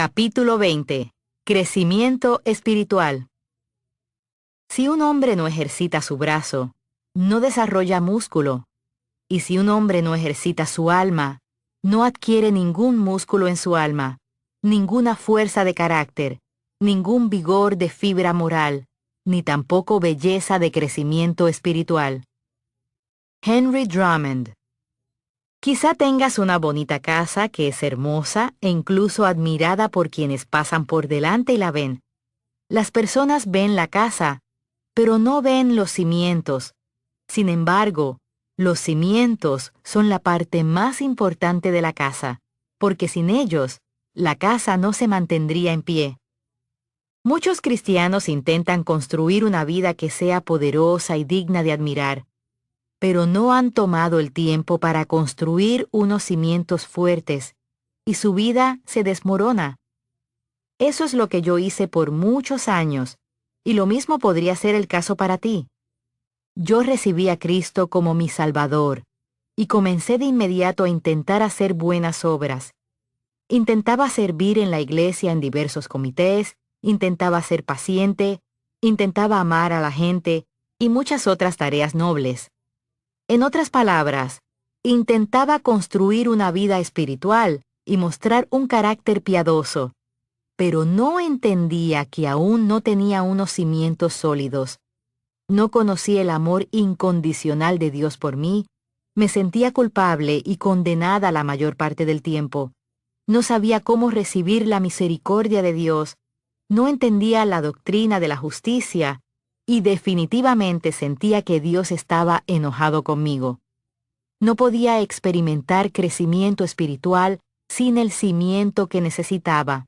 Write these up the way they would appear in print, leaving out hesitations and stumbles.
Capítulo 20. Crecimiento espiritual. Si un hombre no ejercita su brazo, no desarrolla músculo, y si un hombre no ejercita su alma, no adquiere ningún músculo en su alma, ninguna fuerza de carácter, ningún vigor de fibra moral, ni tampoco belleza de crecimiento espiritual. Henry Drummond. Quizá tengas una bonita casa que es hermosa e incluso admirada por quienes pasan por delante y la ven. Las personas ven la casa, pero no ven los cimientos. Sin embargo, los cimientos son la parte más importante de la casa, porque sin ellos, la casa no se mantendría en pie. Muchos cristianos intentan construir una vida que sea poderosa y digna de admirar, pero no han tomado el tiempo para construir unos cimientos fuertes, y su vida se desmorona. Eso es lo que yo hice por muchos años, y lo mismo podría ser el caso para ti. Yo recibí a Cristo como mi Salvador, y comencé de inmediato a intentar hacer buenas obras. Intentaba servir en la iglesia en diversos comités, intentaba ser paciente, intentaba amar a la gente, y muchas otras tareas nobles. En otras palabras, intentaba construir una vida espiritual y mostrar un carácter piadoso, pero no entendía que aún no tenía unos cimientos sólidos. No conocí el amor incondicional de Dios por mí, me sentía culpable y condenada la mayor parte del tiempo. No sabía cómo recibir la misericordia de Dios, no entendía la doctrina de la justicia, y definitivamente sentía que Dios estaba enojado conmigo. No podía experimentar crecimiento espiritual sin el cimiento que necesitaba.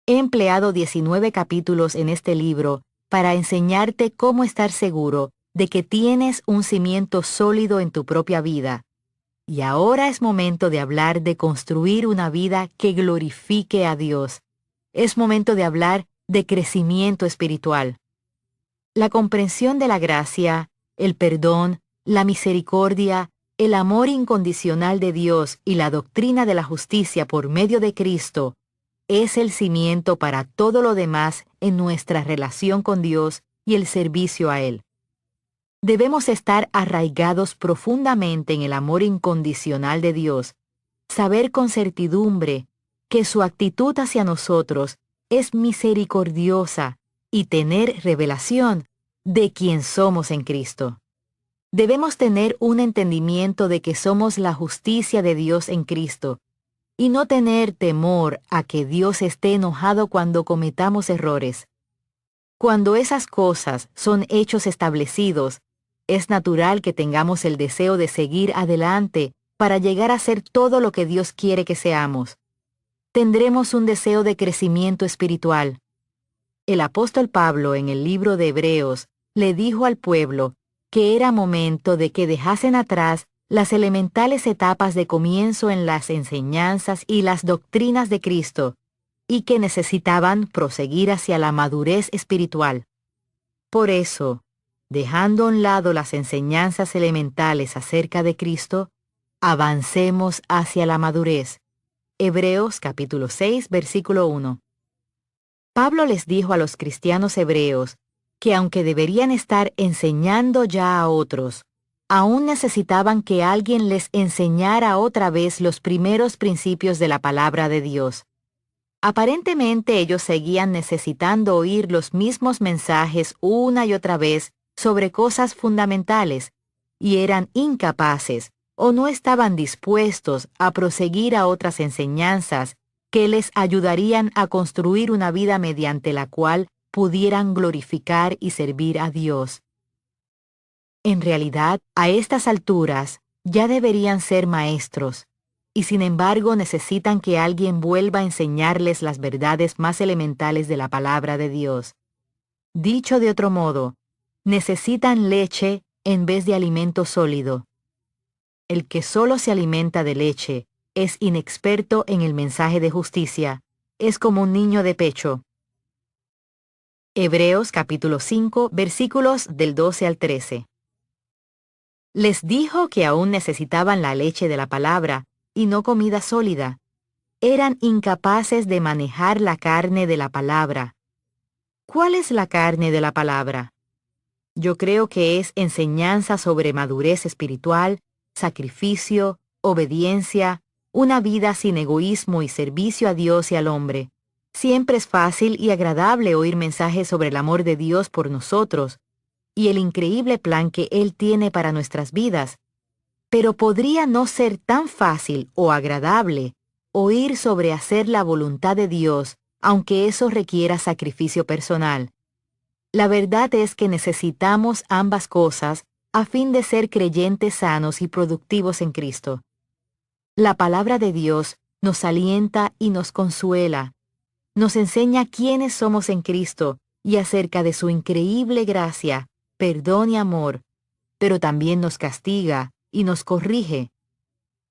He empleado 19 capítulos en este libro para enseñarte cómo estar seguro de que tienes un cimiento sólido en tu propia vida. Y ahora es momento de hablar de construir una vida que glorifique a Dios. Es momento de hablar de crecimiento espiritual. La comprensión de la gracia, el perdón, la misericordia, el amor incondicional de Dios y la doctrina de la justicia por medio de Cristo es el cimiento para todo lo demás en nuestra relación con Dios y el servicio a Él. Debemos estar arraigados profundamente en el amor incondicional de Dios, saber con certidumbre que su actitud hacia nosotros es misericordiosa y tener revelación de quién somos en Cristo. Debemos tener un entendimiento de que somos la justicia de Dios en Cristo y no tener temor a que Dios esté enojado cuando cometamos errores. Cuando esas cosas son hechos establecidos, es natural que tengamos el deseo de seguir adelante para llegar a ser todo lo que Dios quiere que seamos. Tendremos un deseo de crecimiento espiritual. El apóstol Pablo en el libro de Hebreos le dijo al pueblo que era momento de que dejasen atrás las elementales etapas de comienzo en las enseñanzas y las doctrinas de Cristo, y que necesitaban proseguir hacia la madurez espiritual. Por eso, dejando a un lado las enseñanzas elementales acerca de Cristo, avancemos hacia la madurez. Hebreos capítulo 6, versículo 1. Pablo les dijo a los cristianos hebreos que aunque deberían estar enseñando ya a otros, aún necesitaban que alguien les enseñara otra vez los primeros principios de la palabra de Dios. Aparentemente ellos seguían necesitando oír los mismos mensajes una y otra vez sobre cosas fundamentales, y eran incapaces o no estaban dispuestos a proseguir a otras enseñanzas que les ayudarían a construir una vida mediante la cual pudieran glorificar y servir a Dios. En realidad, a estas alturas, ya deberían ser maestros, y sin embargo necesitan que alguien vuelva a enseñarles las verdades más elementales de la palabra de Dios. Dicho de otro modo, necesitan leche en vez de alimento sólido. El que solo se alimenta de leche es inexperto en el mensaje de justicia, es como un niño de pecho. Hebreos capítulo 5, versículos del 12 al 13. Les dijo que aún necesitaban la leche de la palabra y no comida sólida. eran incapaces de manejar la carne de la palabra. ¿Cuál es la carne de la palabra? Yo creo que es enseñanza sobre madurez espiritual, sacrificio, obediencia, una vida sin egoísmo y servicio a Dios y al hombre. Siempre es fácil y agradable oír mensajes sobre el amor de Dios por nosotros y el increíble plan que Él tiene para nuestras vidas. Pero podría no ser tan fácil o agradable oír sobre hacer la voluntad de Dios, aunque eso requiera sacrificio personal. La verdad es que necesitamos ambas cosas a fin de ser creyentes sanos y productivos en Cristo. La palabra de Dios nos alienta y nos consuela. Nos enseña quiénes somos en Cristo y acerca de su increíble gracia, perdón y amor, pero también nos castiga y nos corrige.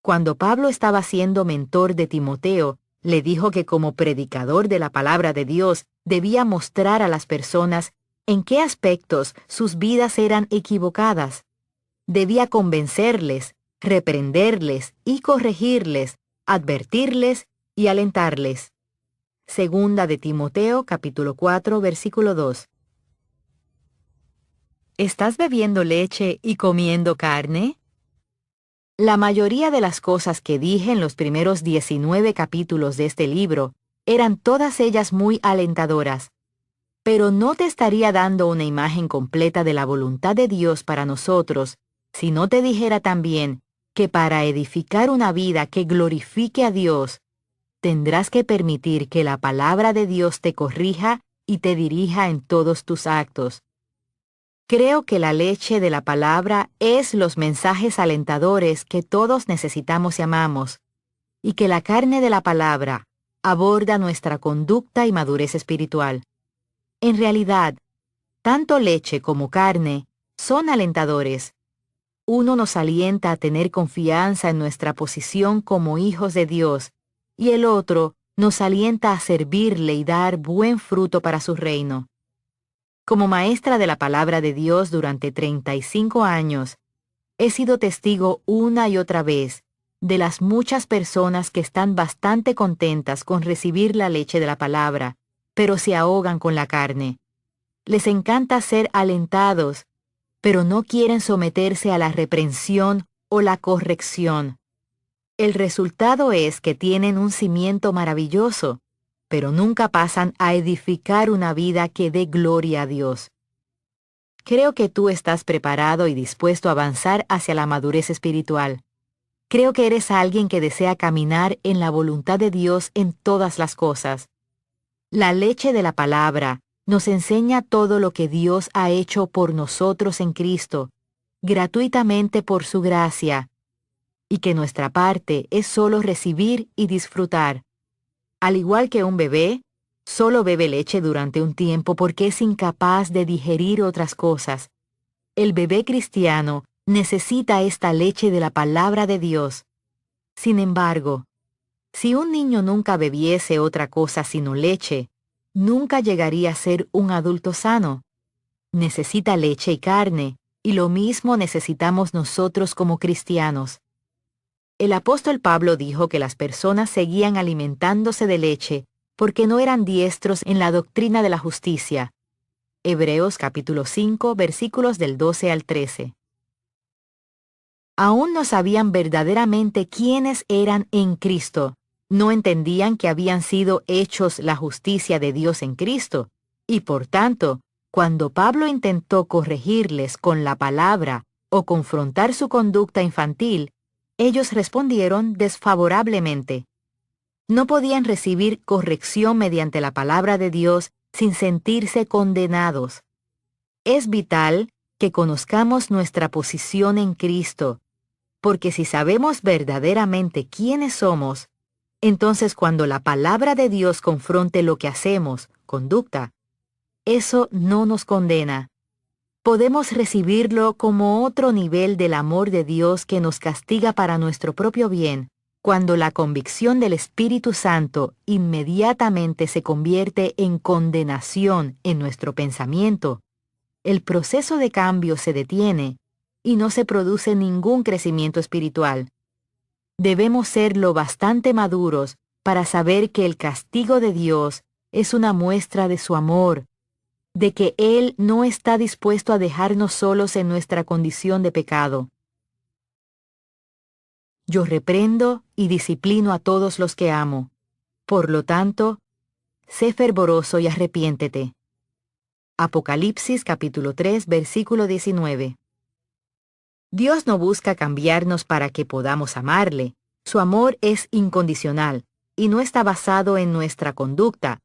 Cuando Pablo estaba siendo mentor de Timoteo, le dijo que como predicador de la palabra de Dios debía mostrar a las personas en qué aspectos sus vidas eran equivocadas. Debía convencerles, reprenderles y corregirles, advertirles y alentarles. Segunda de Timoteo, capítulo 4, versículo 2. ¿Estás bebiendo leche y comiendo carne? La mayoría de las cosas que dije en los primeros 19 capítulos de este libro eran todas ellas muy alentadoras, pero no te estaría dando una imagen completa de la voluntad de Dios para nosotros si no te dijera también que para edificar una vida que glorifique a Dios, tendrás que permitir que la palabra de Dios te corrija y te dirija en todos tus actos. Creo que la leche de la palabra es los mensajes alentadores que todos necesitamos y amamos, y que la carne de la palabra aborda nuestra conducta y madurez espiritual. En realidad, tanto leche como carne son alentadores. Uno nos alienta a tener confianza en nuestra posición como hijos de Dios, y el otro nos alienta a servirle y dar buen fruto para su reino. Como maestra de la palabra de Dios durante 35 años, he sido testigo una y otra vez de las muchas personas que están bastante contentas con recibir la leche de la palabra, pero se ahogan con la carne. Les encanta ser alentados, pero no quieren someterse a la reprensión o la corrección. El resultado es que tienen un cimiento maravilloso, pero nunca pasan a edificar una vida que dé gloria a Dios. Creo que tú estás preparado y dispuesto a avanzar hacia la madurez espiritual. Creo que eres alguien que desea caminar en la voluntad de Dios en todas las cosas. La leche de la palabra nos enseña todo lo que Dios ha hecho por nosotros en Cristo, gratuitamente por su gracia, y que nuestra parte es solo recibir y disfrutar. Al igual que un bebé, solo bebe leche durante un tiempo porque es incapaz de digerir otras cosas. El bebé cristiano necesita esta leche de la palabra de Dios. Sin embargo, si un niño nunca bebiese otra cosa sino leche, nunca llegaría a ser un adulto sano. Necesita leche y carne, y lo mismo necesitamos nosotros como cristianos. El apóstol Pablo dijo que las personas seguían alimentándose de leche porque no eran diestros en la doctrina de la justicia. Hebreos capítulo 5, versículos del 12 al 13. Aún no sabían verdaderamente quiénes eran en Cristo. No entendían que habían sido hechos la justicia de Dios en Cristo, y por tanto, cuando Pablo intentó corregirles con la palabra o confrontar su conducta infantil, ellos respondieron desfavorablemente. No podían recibir corrección mediante la palabra de Dios sin sentirse condenados. Es vital que conozcamos nuestra posición en Cristo, porque si sabemos verdaderamente quiénes somos, entonces cuando la palabra de Dios confronte lo que hacemos, conducta, eso no nos condena. Podemos recibirlo como otro nivel del amor de Dios que nos castiga para nuestro propio bien, cuando la convicción del Espíritu Santo inmediatamente se convierte en condenación en nuestro pensamiento. El proceso de cambio se detiene y no se produce ningún crecimiento espiritual. Debemos ser lo bastante maduros para saber que el castigo de Dios es una muestra de su amor, de que Él no está dispuesto a dejarnos solos en nuestra condición de pecado. Yo reprendo y disciplino a todos los que amo. Por lo tanto, sé fervoroso y arrepiéntete. Apocalipsis capítulo 3, versículo 19. Dios no busca cambiarnos para que podamos amarle. Su amor es incondicional y no está basado en nuestra conducta,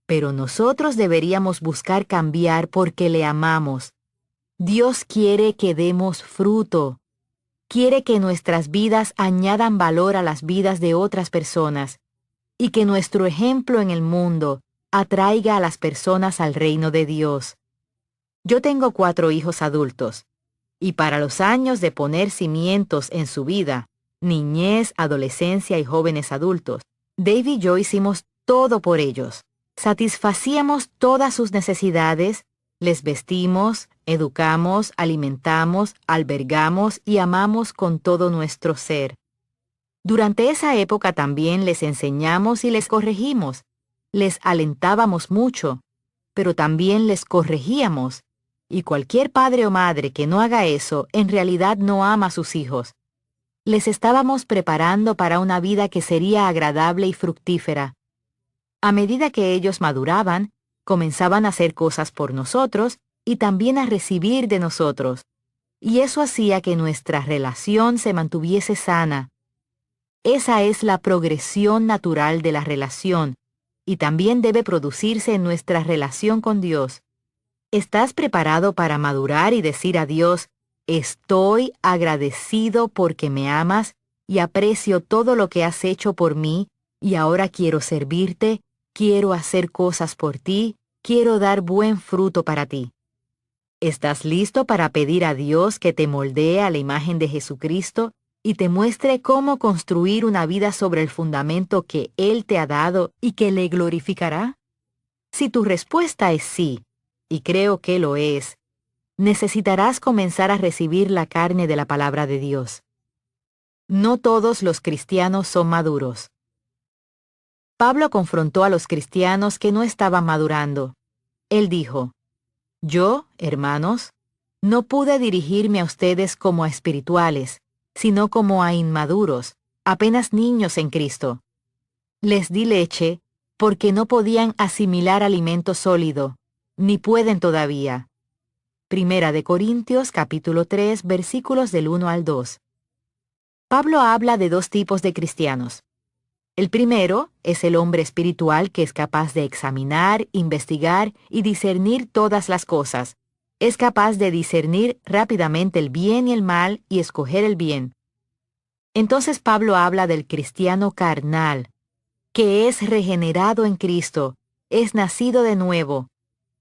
pero nosotros deberíamos buscar cambiar porque le amamos. Dios quiere que demos fruto. Quiere que nuestras vidas añadan valor a las vidas de otras personas y que nuestro ejemplo en el mundo atraiga a las personas al reino de Dios. Yo tengo 4 hijos adultos, y para los años de poner cimientos en su vida, niñez, adolescencia y jóvenes adultos, Dave y yo hicimos todo por ellos. Satisfacíamos todas sus necesidades, les vestimos, educamos, alimentamos, albergamos y amamos con todo nuestro ser. Durante esa época también les enseñamos y les corregimos. Les alentábamos mucho, pero también les corregíamos. Y cualquier padre o madre que no haga eso, en realidad no ama a sus hijos. Les estábamos preparando para una vida que sería agradable y fructífera. A medida que ellos maduraban, comenzaban a hacer cosas por nosotros y también a recibir de nosotros. Y eso hacía que nuestra relación se mantuviese sana. Esa es la progresión natural de la relación, y también debe producirse en nuestra relación con Dios. ¿Estás preparado para madurar y decir a Dios, estoy agradecido porque me amas y aprecio todo lo que has hecho por mí, y ahora quiero servirte, quiero hacer cosas por ti, quiero dar buen fruto para ti? ¿Estás listo para pedir a Dios que te moldee a la imagen de Jesucristo y te muestre cómo construir una vida sobre el fundamento que Él te ha dado y que le glorificará? Si tu respuesta es sí, y creo que lo es, necesitarás comenzar a recibir la carne de la palabra de Dios. No todos los cristianos son maduros. Pablo confrontó a los cristianos que no estaban madurando. Él dijo, yo, hermanos, no pude dirigirme a ustedes como a espirituales, sino como a inmaduros, apenas niños en Cristo. Les di leche porque no podían asimilar alimento sólido, ni pueden todavía. Primera de Corintios capítulo 3 versículos del 1 al 2. Pablo habla de 2 tipos de cristianos. El primero es el hombre espiritual que es capaz de examinar, investigar y discernir todas las cosas. Es capaz de discernir rápidamente el bien y el mal y escoger el bien. Entonces Pablo habla del cristiano carnal, que es regenerado en Cristo, es nacido de nuevo,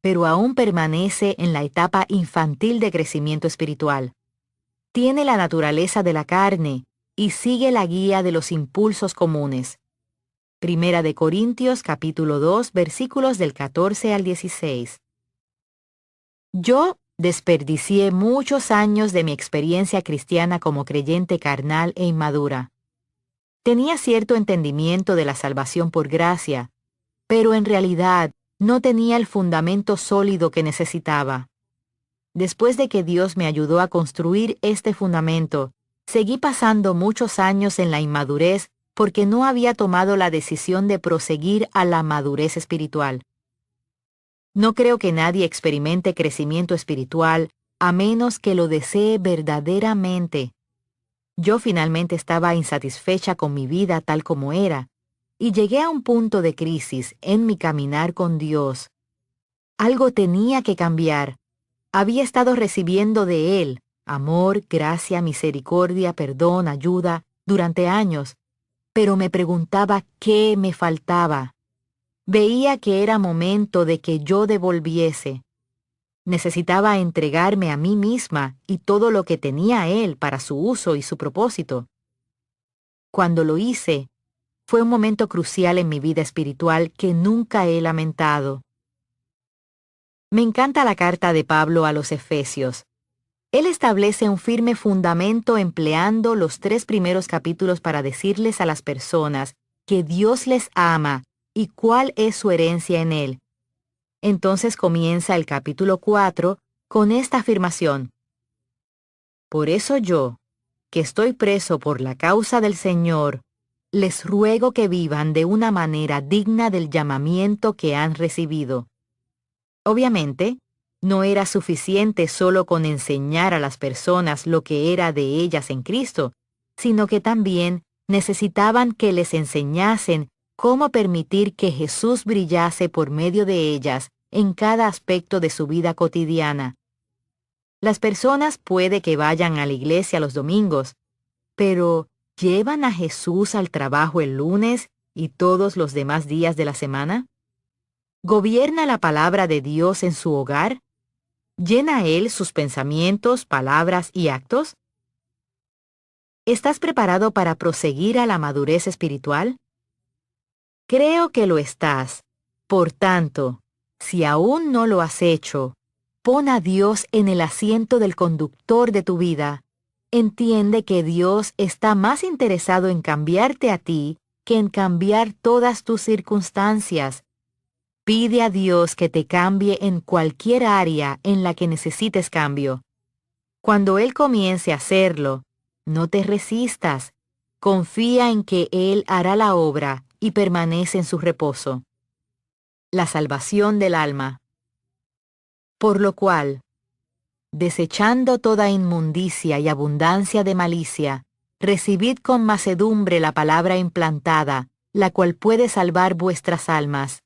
pero aún permanece en la etapa infantil de crecimiento espiritual. Tiene la naturaleza de la carne y sigue la guía de los impulsos comunes. Primera de Corintios capítulo 2 versículos del 14 al 16. Yo desperdicié muchos años de mi experiencia cristiana como creyente carnal e inmadura. Tenía cierto entendimiento de la salvación por gracia, pero en realidad no tenía el fundamento sólido que necesitaba. Después de que Dios me ayudó a construir este fundamento, seguí pasando muchos años en la inmadurez porque no había tomado la decisión de proseguir a la madurez espiritual. No creo que nadie experimente crecimiento espiritual a menos que lo desee verdaderamente. Yo finalmente estaba insatisfecha con mi vida tal como era, y llegué a un punto de crisis en mi caminar con Dios. Algo tenía que cambiar. Había estado recibiendo de Él amor, gracia, misericordia, perdón, ayuda durante años, pero me preguntaba qué me faltaba. Veía que era momento de que yo devolviese. Necesitaba entregarme a mí misma y todo lo que tenía Él para su uso y su propósito. Cuando lo hice, fue un momento crucial en mi vida espiritual que nunca he lamentado. Me encanta la carta de Pablo a los Efesios. Él establece un firme fundamento empleando los 3 primeros capítulos para decirles a las personas que Dios les ama y cuál es su herencia en Él. Entonces comienza el capítulo 4 con esta afirmación: Por eso yo, que estoy preso por la causa del Señor, les ruego que vivan de una manera digna del llamamiento que han recibido. Obviamente, no era suficiente solo con enseñar a las personas lo que era de ellas en Cristo, sino que también necesitaban que les enseñasen cómo permitir que Jesús brillase por medio de ellas en cada aspecto de su vida cotidiana. Las personas puede que vayan a la iglesia los domingos, pero ¿llevan a Jesús al trabajo el lunes y todos los demás días de la semana? ¿Gobierna la palabra de Dios en su hogar? ¿Llena Él sus pensamientos, palabras y actos? ¿Estás preparado para proseguir a la madurez espiritual? Creo que lo estás. Por tanto, si aún no lo has hecho, pon a Dios en el asiento del conductor de tu vida. Entiende que Dios está más interesado en cambiarte a ti que en cambiar todas tus circunstancias. Pide a Dios que te cambie en cualquier área en la que necesites cambio. Cuando Él comience a hacerlo, no te resistas. Confía en que Él hará la obra y permanece en su reposo. La salvación del alma. Por lo cual, desechando toda inmundicia y abundancia de malicia, recibid con mansedumbre la palabra implantada, la cual puede salvar vuestras almas.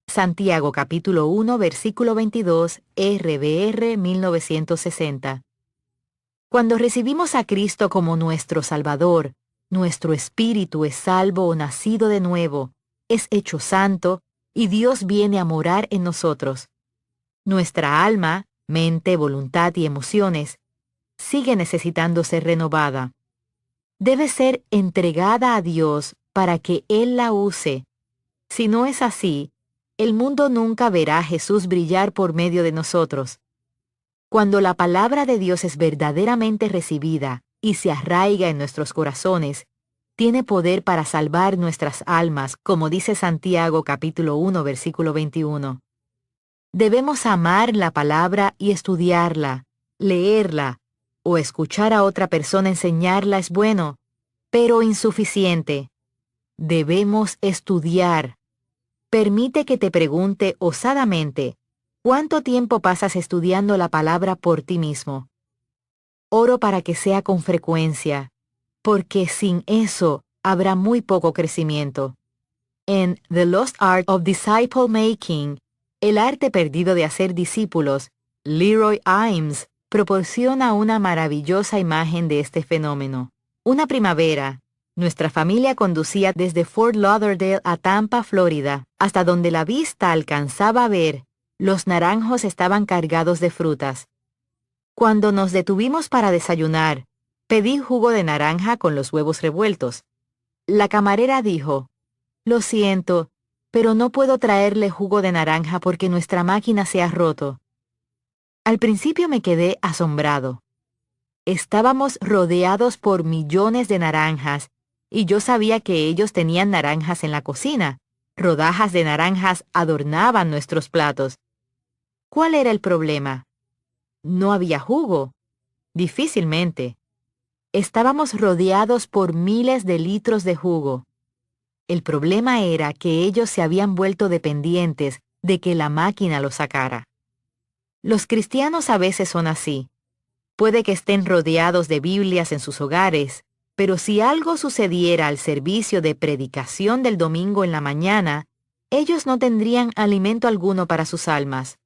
Santiago capítulo 1, versículo 22, RVR 1960. Cuando recibimos a Cristo como nuestro Salvador, nuestro espíritu es salvo o nacido de nuevo, es hecho santo, y Dios viene a morar en nosotros. Nuestra alma, mente, voluntad y emociones sigue necesitando ser renovada. Debe ser entregada a Dios para que Él la use. Si no es así, el mundo nunca verá a Jesús brillar por medio de nosotros. Cuando la palabra de Dios es verdaderamente recibida y se arraiga en nuestros corazones, tiene poder para salvar nuestras almas, como dice Santiago capítulo 1, versículo 21. Debemos amar la palabra y estudiarla, leerla, o escuchar a otra persona enseñarla es bueno, pero insuficiente. Debemos estudiar. Permite que te pregunte osadamente, ¿cuánto tiempo pasas estudiando la palabra por ti mismo? Oro para que sea con frecuencia, porque sin eso habrá muy poco crecimiento. En The Lost Art of Disciple Making, el arte perdido de hacer discípulos, Leroy Eims proporciona una maravillosa imagen de este fenómeno. Una primavera, nuestra familia conducía desde Fort Lauderdale a Tampa, Florida, hasta donde la vista alcanzaba a ver. Los naranjos estaban cargados de frutas. Cuando nos detuvimos para desayunar, pedí jugo de naranja con los huevos revueltos. La camarera dijo: «Lo siento, pero no puedo traerle jugo de naranja porque nuestra máquina se ha roto». Al principio me quedé asombrado. Estábamos rodeados por millones de naranjas, y yo sabía que ellos tenían naranjas en la cocina. Rodajas de naranjas adornaban nuestros platos. ¿Cuál era el problema? No había jugo. Difícilmente. Estábamos rodeados por miles de litros de jugo. El problema era que ellos se habían vuelto dependientes de que la máquina lo sacara. Los cristianos a veces son así. Puede que estén rodeados de Biblias en sus hogares, pero si algo sucediera al servicio de predicación del domingo en la mañana, ellos no tendrían alimento alguno para sus almas.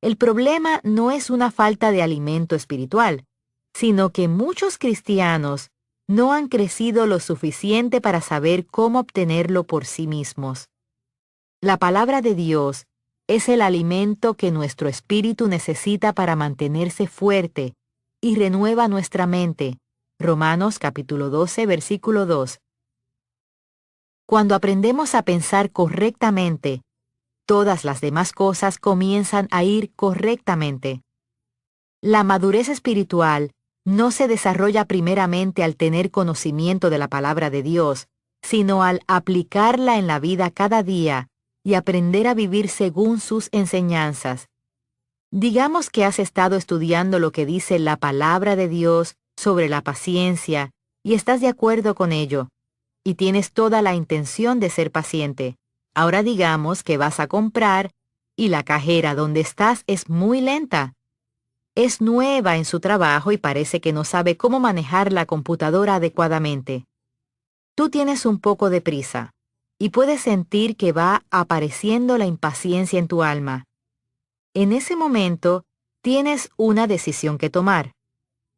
El problema no es una falta de alimento espiritual, sino que muchos cristianos no han crecido lo suficiente para saber cómo obtenerlo por sí mismos. La palabra de Dios es el alimento que nuestro espíritu necesita para mantenerse fuerte y renueva nuestra mente. Romanos capítulo 12, versículo 2. Cuando aprendemos a pensar correctamente, todas las demás cosas comienzan a ir correctamente. La madurez espiritual no se desarrolla primeramente al tener conocimiento de la palabra de Dios, sino al aplicarla en la vida cada día y aprender a vivir según sus enseñanzas. Digamos que has estado estudiando lo que dice la palabra de Dios sobre la paciencia y estás de acuerdo con ello, y tienes toda la intención de ser paciente. Ahora digamos que vas a comprar y la cajera donde estás es muy lenta. Es nueva en su trabajo y parece que no sabe cómo manejar la computadora adecuadamente. Tú tienes un poco de prisa y puedes sentir que va apareciendo la impaciencia en tu alma. En ese momento, tienes una decisión que tomar.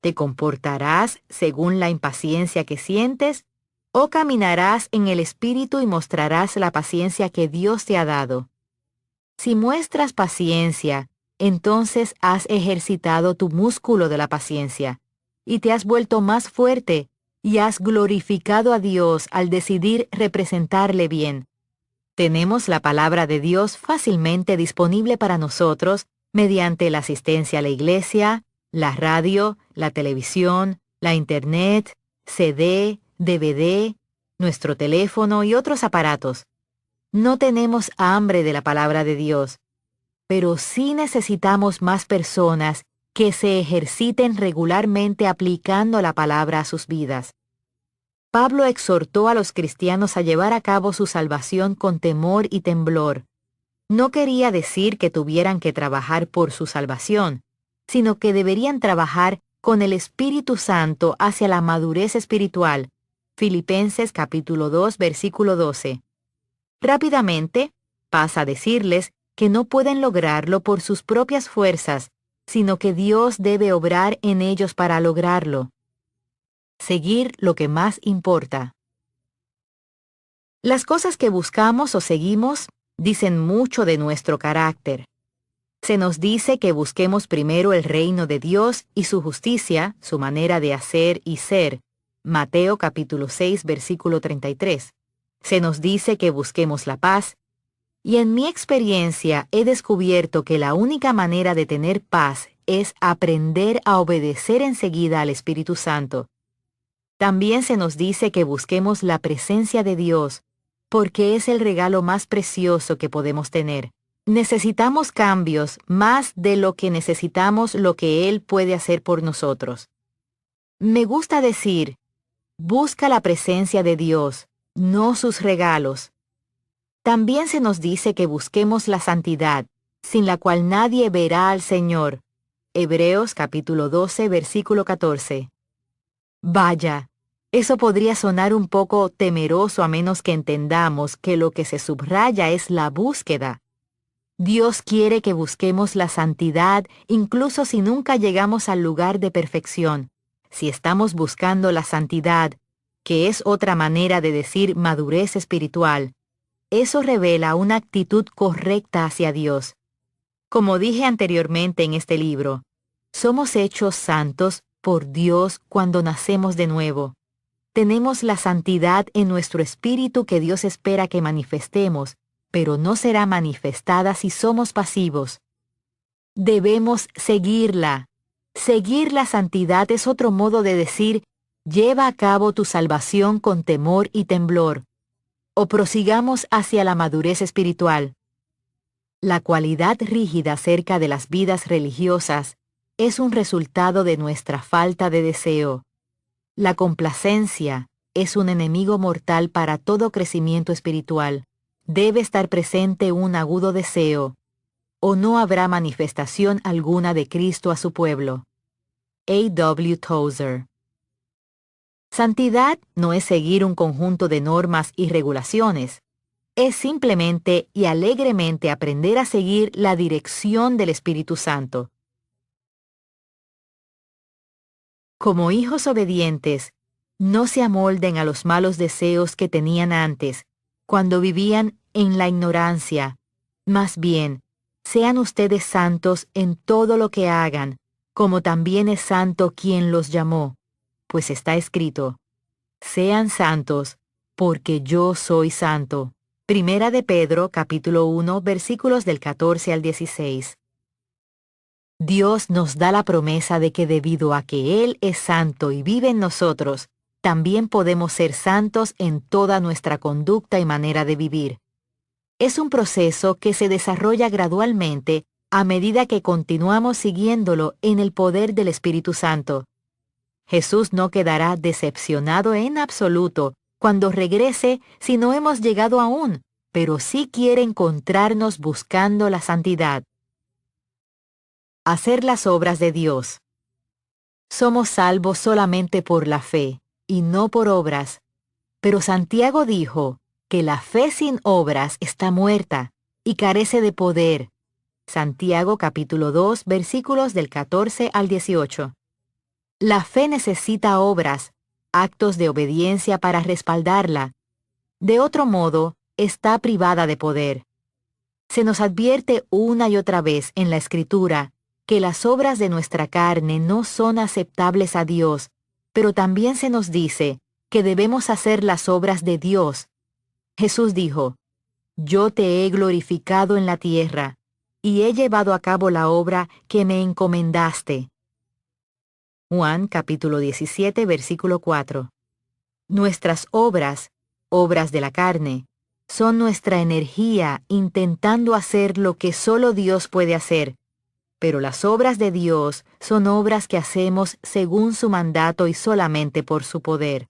¿Te comportarás según la impaciencia que sientes o caminarás en el Espíritu y mostrarás la paciencia que Dios te ha dado? Si muestras paciencia, entonces has ejercitado tu músculo de la paciencia y te has vuelto más fuerte y has glorificado a Dios al decidir representarle bien. Tenemos la palabra de Dios fácilmente disponible para nosotros mediante la asistencia a la iglesia, la radio, la televisión, la internet, CD, DVD, nuestro teléfono y otros aparatos. No tenemos hambre de la palabra de Dios, pero sí necesitamos más personas que se ejerciten regularmente aplicando la palabra a sus vidas. Pablo exhortó a los cristianos a llevar a cabo su salvación con temor y temblor. No quería decir que tuvieran que trabajar por su salvación, sino que deberían trabajar con el Espíritu Santo hacia la madurez espiritual. Filipenses capítulo 2, versículo 12. Rápidamente, pasa a decirles que no pueden lograrlo por sus propias fuerzas, sino que Dios debe obrar en ellos para lograrlo. Seguir lo que más importa. Las cosas que buscamos o seguimos dicen mucho de nuestro carácter. Se nos dice que busquemos primero el reino de Dios y su justicia, su manera de hacer y ser. Mateo capítulo 6, versículo 33. Se nos dice que busquemos la paz, y en mi experiencia he descubierto que la única manera de tener paz es aprender a obedecer enseguida al Espíritu Santo. También se nos dice que busquemos la presencia de Dios, porque es el regalo más precioso que podemos tener. Necesitamos cambios más de lo que necesitamos lo que Él puede hacer por nosotros. Me gusta decir, busca la presencia de Dios, no sus regalos. También se nos dice que busquemos la santidad, sin la cual nadie verá al Señor. Hebreos capítulo 12, versículo 14. Vaya, eso podría sonar un poco temeroso a menos que entendamos que lo que se subraya es la búsqueda. Dios quiere que busquemos la santidad incluso si nunca llegamos al lugar de perfección. Si estamos buscando la santidad, que es otra manera de decir madurez espiritual, eso revela una actitud correcta hacia Dios. Como dije anteriormente en este libro, somos hechos santos por Dios cuando nacemos de nuevo. Tenemos la santidad en nuestro espíritu que Dios espera que manifestemos, pero no será manifestada si somos pasivos. Debemos seguirla. Seguir la santidad es otro modo de decir, lleva a cabo tu salvación con temor y temblor, o prosigamos hacia la madurez espiritual. La cualidad rígida acerca de las vidas religiosas es un resultado de nuestra falta de deseo. La complacencia es un enemigo mortal para todo crecimiento espiritual. Debe estar presente un agudo deseo, o no habrá manifestación alguna de Cristo a su pueblo. A. W. Tozer. Santidad no es seguir un conjunto de normas y regulaciones. Es simplemente y alegremente aprender a seguir la dirección del Espíritu Santo. Como hijos obedientes, no se amolden a los malos deseos que tenían antes, cuando vivían en la ignorancia. Más bien, sean ustedes santos en todo lo que hagan, como también es santo quien los llamó, pues está escrito, sean santos, porque yo soy santo. Primera de Pedro, capítulo 1, versículos del 14 al 16. Dios nos da la promesa de que debido a que Él es santo y vive en nosotros, también podemos ser santos en toda nuestra conducta y manera de vivir. Es un proceso que se desarrolla gradualmente a medida que continuamos siguiéndolo en el poder del Espíritu Santo. Jesús no quedará decepcionado en absoluto cuando regrese si no hemos llegado aún, pero sí quiere encontrarnos buscando la santidad. Hacer las obras de Dios. Somos salvos solamente por la fe, y no por obras. Pero Santiago dijo que la fe sin obras está muerta y carece de poder. Santiago capítulo 2, versículos del 14 al 18. La fe necesita obras, actos de obediencia para respaldarla. De otro modo, está privada de poder. Se nos advierte una y otra vez en la Escritura que las obras de nuestra carne no son aceptables a Dios, pero también se nos dice que debemos hacer las obras de Dios. Jesús dijo, «Yo te he glorificado en la tierra, y he llevado a cabo la obra que me encomendaste». Juan capítulo 17, versículo 4. Nuestras obras, obras de la carne, son nuestra energía intentando hacer lo que solo Dios puede hacer, pero las obras de Dios son obras que hacemos según su mandato y solamente por su poder.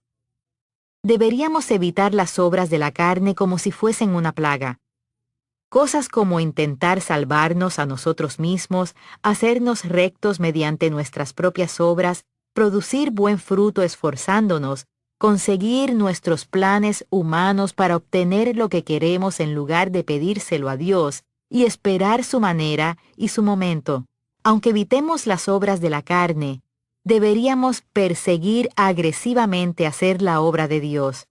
Deberíamos evitar las obras de la carne como si fuesen una plaga. Cosas como intentar salvarnos a nosotros mismos, hacernos rectos mediante nuestras propias obras, producir buen fruto esforzándonos, conseguir nuestros planes humanos para obtener lo que queremos en lugar de pedírselo a Dios y esperar su manera y su momento. Aunque evitemos las obras de la carne, deberíamos perseguir agresivamente hacer la obra de Dios.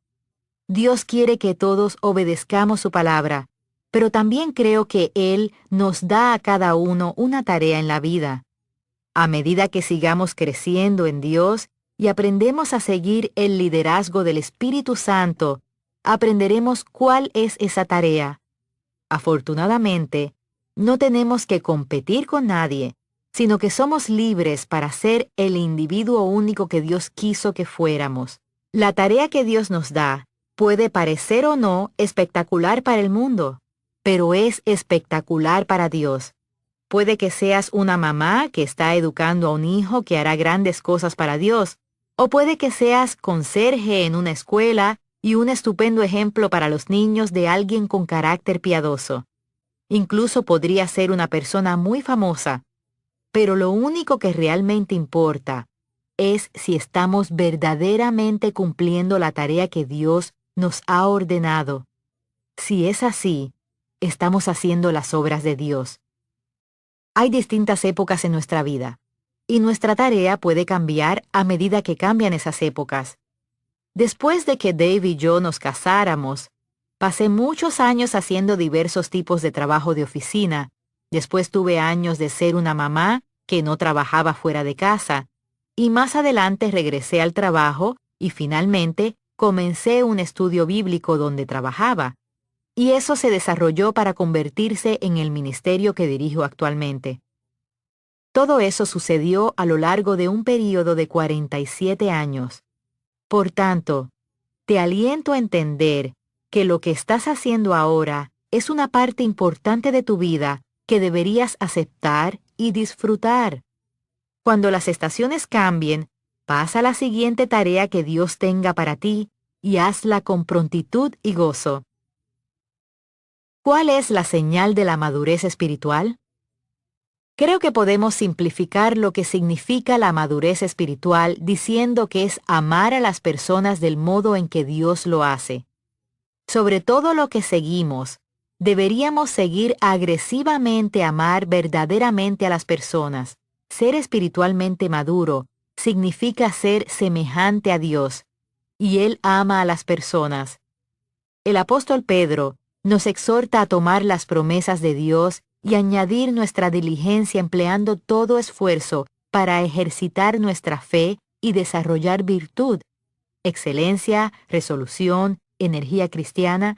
Dios quiere que todos obedezcamos su palabra, pero también creo que Él nos da a cada uno una tarea en la vida. A medida que sigamos creciendo en Dios y aprendemos a seguir el liderazgo del Espíritu Santo, aprenderemos cuál es esa tarea. Afortunadamente, no tenemos que competir con nadie, sino que somos libres para ser el individuo único que Dios quiso que fuéramos. La tarea que Dios nos da puede parecer o no espectacular para el mundo, pero es espectacular para Dios. Puede que seas una mamá que está educando a un hijo que hará grandes cosas para Dios, o puede que seas conserje en una escuela y un estupendo ejemplo para los niños de alguien con carácter piadoso. Incluso podría ser una persona muy famosa, pero lo único que realmente importa es si estamos verdaderamente cumpliendo la tarea que Dios nos ha ordenado. Si es así, estamos haciendo las obras de Dios. Hay distintas épocas en nuestra vida, y nuestra tarea puede cambiar a medida que cambian esas épocas. Después de que Dave y yo nos casáramos, pasé muchos años haciendo diversos tipos de trabajo de oficina. Después tuve años de ser una mamá que no trabajaba fuera de casa, y más adelante regresé al trabajo y finalmente comencé un estudio bíblico donde trabajaba. Y eso se desarrolló para convertirse en el ministerio que dirijo actualmente. Todo eso sucedió a lo largo de un período de 47 años. Por tanto, te aliento a entender que lo que estás haciendo ahora es una parte importante de tu vida que deberías aceptar y disfrutar. Cuando las estaciones cambien, pasa a la siguiente tarea que Dios tenga para ti y hazla con prontitud y gozo. ¿Cuál es la señal de la madurez espiritual? Creo que podemos simplificar lo que significa la madurez espiritual diciendo que es amar a las personas del modo en que Dios lo hace. Sobre todo lo que seguimos, deberíamos seguir agresivamente amar verdaderamente a las personas. Ser espiritualmente maduro significa ser semejante a Dios, y Él ama a las personas. El apóstol Pedro nos exhorta a tomar las promesas de Dios y añadir nuestra diligencia empleando todo esfuerzo para ejercitar nuestra fe y desarrollar virtud, excelencia, resolución, energía cristiana,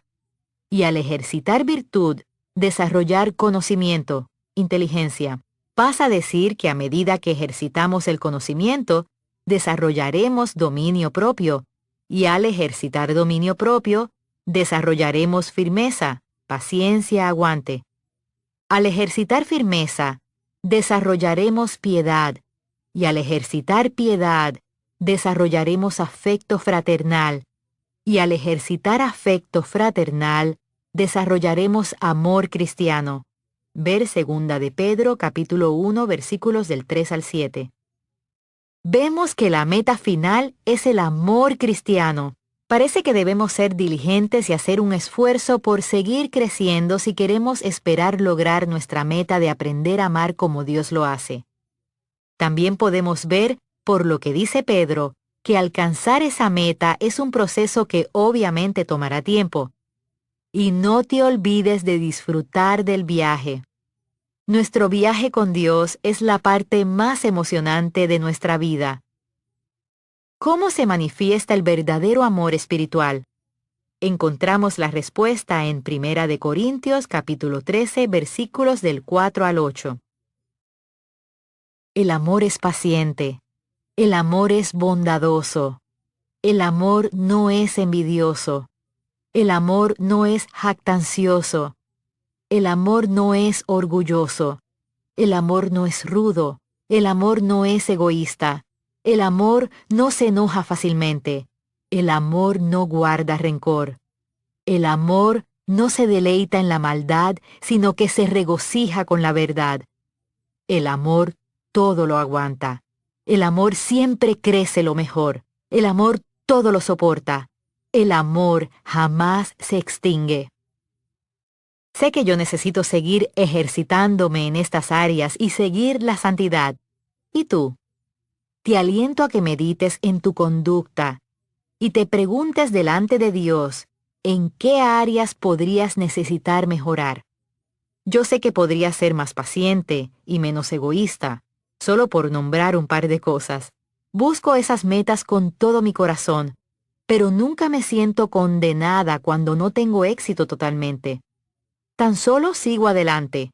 y al ejercitar virtud, desarrollar conocimiento, inteligencia. Pasa a decir que a medida que ejercitamos el conocimiento, desarrollaremos dominio propio, Y al ejercitar dominio propio, desarrollaremos firmeza, paciencia, aguante. Al ejercitar firmeza, desarrollaremos piedad. Y al ejercitar piedad, desarrollaremos afecto fraternal. Y al ejercitar afecto fraternal, desarrollaremos amor cristiano. Ver 2 de Pedro, capítulo 1, versículos del 3 al 7. Vemos que la meta final es el amor cristiano. Parece que debemos ser diligentes y hacer un esfuerzo por seguir creciendo si queremos esperar lograr nuestra meta de aprender a amar como Dios lo hace. También podemos ver, por lo que dice Pedro, que alcanzar esa meta es un proceso que obviamente tomará tiempo. Y no te olvides de disfrutar del viaje. Nuestro viaje con Dios es la parte más emocionante de nuestra vida. ¿Cómo se manifiesta el verdadero amor espiritual? Encontramos la respuesta en 1 de Corintios capítulo 13, versículos del 4 al 8. El amor es paciente. El amor es bondadoso. El amor no es envidioso. El amor no es jactancioso. El amor no es orgulloso. El amor no es rudo. El amor no es egoísta. El amor no se enoja fácilmente. El amor no guarda rencor. El amor no se deleita en la maldad, sino que se regocija con la verdad. El amor todo lo aguanta. El amor siempre crece lo mejor. El amor todo lo soporta. El amor jamás se extingue. Sé que yo necesito seguir ejercitándome en estas áreas y seguir la santidad. ¿Y tú? Te aliento a que medites en tu conducta y te preguntes delante de Dios en qué áreas podrías necesitar mejorar. Yo sé que podría ser más paciente y menos egoísta, solo por nombrar un par de cosas. Busco esas metas con todo mi corazón, pero nunca me siento condenada cuando no tengo éxito totalmente. Tan solo sigo adelante.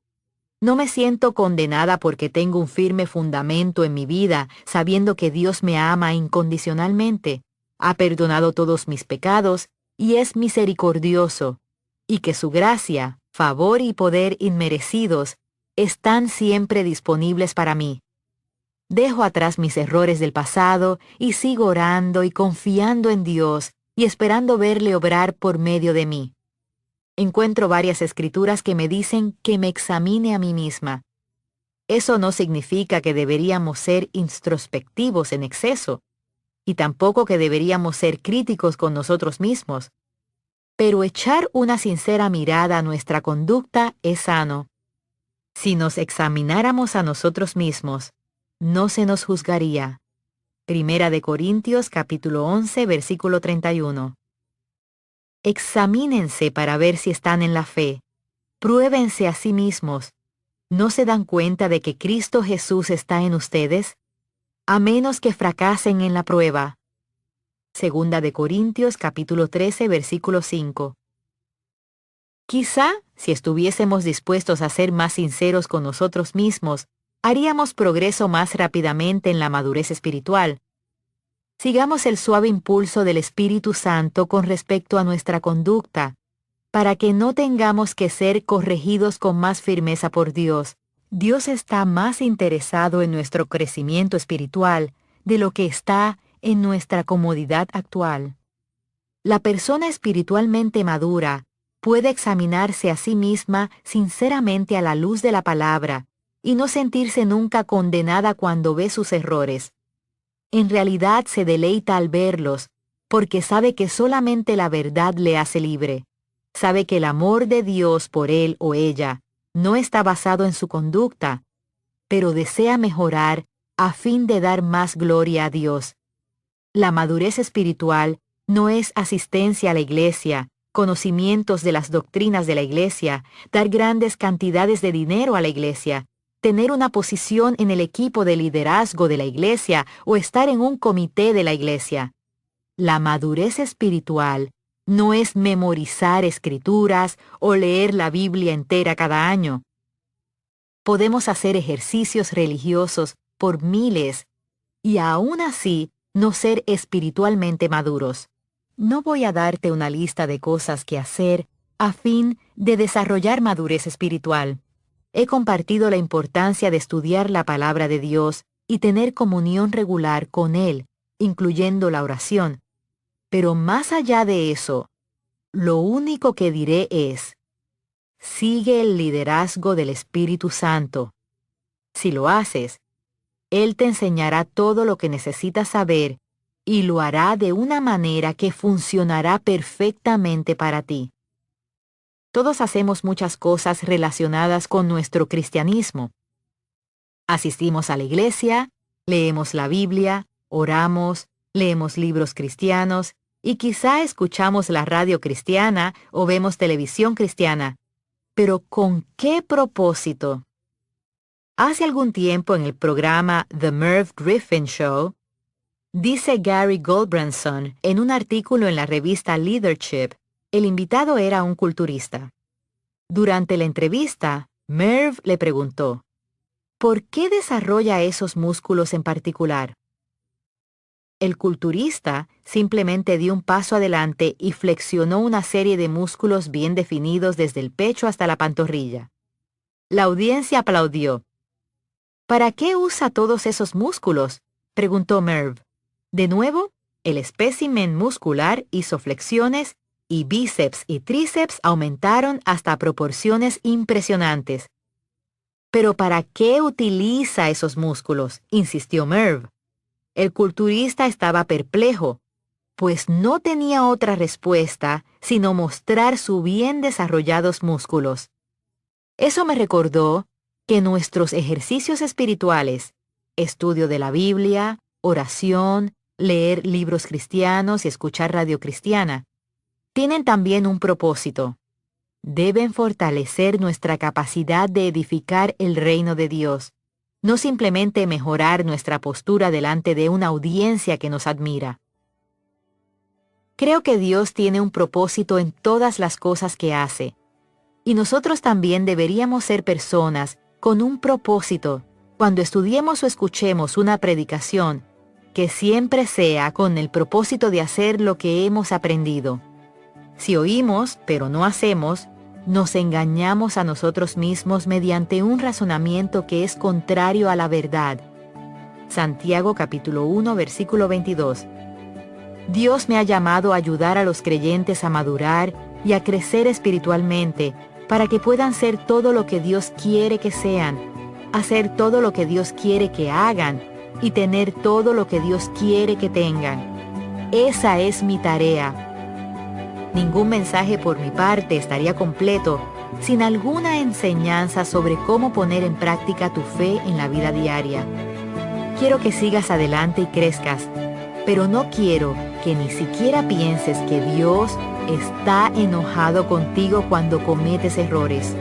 No me siento condenada porque tengo un firme fundamento en mi vida, sabiendo que Dios me ama incondicionalmente, ha perdonado todos mis pecados y es misericordioso, y que su gracia, favor y poder inmerecidos están siempre disponibles para mí. Dejo atrás mis errores del pasado y sigo orando y confiando en Dios y esperando verle obrar por medio de mí. Encuentro varias escrituras que me dicen que me examine a mí misma. Eso no significa que deberíamos ser introspectivos en exceso, y tampoco que deberíamos ser críticos con nosotros mismos. Pero echar una sincera mirada a nuestra conducta es sano. Si nos examináramos a nosotros mismos, no se nos juzgaría. 1 de Corintios capítulo 11, versículo 31. Examínense para ver si están en la fe. Pruébense a sí mismos. ¿No se dan cuenta de que Cristo Jesús está en ustedes? A menos que fracasen en la prueba. 2 de Corintios capítulo 13, versículo 5. Quizá, si estuviésemos dispuestos a ser más sinceros con nosotros mismos, haríamos progreso más rápidamente en la madurez espiritual. Sigamos el suave impulso del Espíritu Santo con respecto a nuestra conducta, para que no tengamos que ser corregidos con más firmeza por Dios. Dios está más interesado en nuestro crecimiento espiritual de lo que está en nuestra comodidad actual. La persona espiritualmente madura puede examinarse a sí misma sinceramente a la luz de la palabra y no sentirse nunca condenada cuando ve sus errores. En realidad se deleita al verlos, porque sabe que solamente la verdad le hace libre. Sabe que el amor de Dios por él o ella no está basado en su conducta, pero desea mejorar a fin de dar más gloria a Dios. La madurez espiritual no es asistencia a la iglesia, conocimientos de las doctrinas de la iglesia, dar grandes cantidades de dinero a la iglesia, tener una posición en el equipo de liderazgo de la iglesia o estar en un comité de la iglesia. La madurez espiritual no es memorizar escrituras o leer la Biblia entera cada año. Podemos hacer ejercicios religiosos por miles y aún así no ser espiritualmente maduros. No voy a darte una lista de cosas que hacer a fin de desarrollar madurez espiritual. He compartido la importancia de estudiar la palabra de Dios y tener comunión regular con Él, incluyendo la oración. Pero más allá de eso, lo único que diré es, sigue el liderazgo del Espíritu Santo. Si lo haces, Él te enseñará todo lo que necesitas saber y lo hará de una manera que funcionará perfectamente para ti. Todos hacemos muchas cosas relacionadas con nuestro cristianismo. Asistimos a la iglesia, leemos la Biblia, oramos, leemos libros cristianos y quizá escuchamos la radio cristiana o vemos televisión cristiana. Pero ¿con qué propósito? Hace algún tiempo en el programa The Merv Griffin Show, dice Gary Goldbranson en un artículo en la revista Leadership, el invitado era un culturista. Durante la entrevista, Merv le preguntó, ¿por qué desarrolla esos músculos en particular? El culturista simplemente dio un paso adelante y flexionó una serie de músculos bien definidos desde el pecho hasta la pantorrilla. La audiencia aplaudió. ¿Para qué usa todos esos músculos?, preguntó Merv. De nuevo, el espécimen muscular hizo flexiones y bíceps y tríceps aumentaron hasta proporciones impresionantes. ¿Pero para qué utiliza esos músculos?, insistió Merv. El culturista estaba perplejo, pues no tenía otra respuesta sino mostrar sus bien desarrollados músculos. Eso me recordó que nuestros ejercicios espirituales, estudio de la Biblia, oración, leer libros cristianos y escuchar radio cristiana, tienen también un propósito. Deben fortalecer nuestra capacidad de edificar el reino de Dios, no simplemente mejorar nuestra postura delante de una audiencia que nos admira. Creo que Dios tiene un propósito en todas las cosas que hace, y nosotros también deberíamos ser personas con un propósito cuando estudiemos o escuchemos una predicación, que siempre sea con el propósito de hacer lo que hemos aprendido. Si oímos, pero no hacemos, nos engañamos a nosotros mismos mediante un razonamiento que es contrario a la verdad. Santiago capítulo 1, versículo 22. Dios me ha llamado a ayudar a los creyentes a madurar y a crecer espiritualmente para que puedan ser todo lo que Dios quiere que sean, hacer todo lo que Dios quiere que hagan y tener todo lo que Dios quiere que tengan. Esa es mi tarea. Ningún mensaje por mi parte estaría completo sin alguna enseñanza sobre cómo poner en práctica tu fe en la vida diaria. Quiero que sigas adelante y crezcas, pero no quiero que ni siquiera pienses que Dios está enojado contigo cuando cometes errores.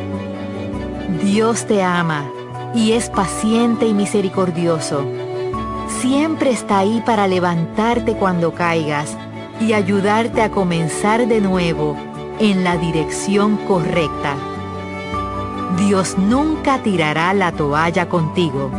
Dios te ama y es paciente y misericordioso. Siempre está ahí para levantarte cuando caigas y ayudarte a comenzar de nuevo en la dirección correcta. Dios nunca tirará la toalla contigo.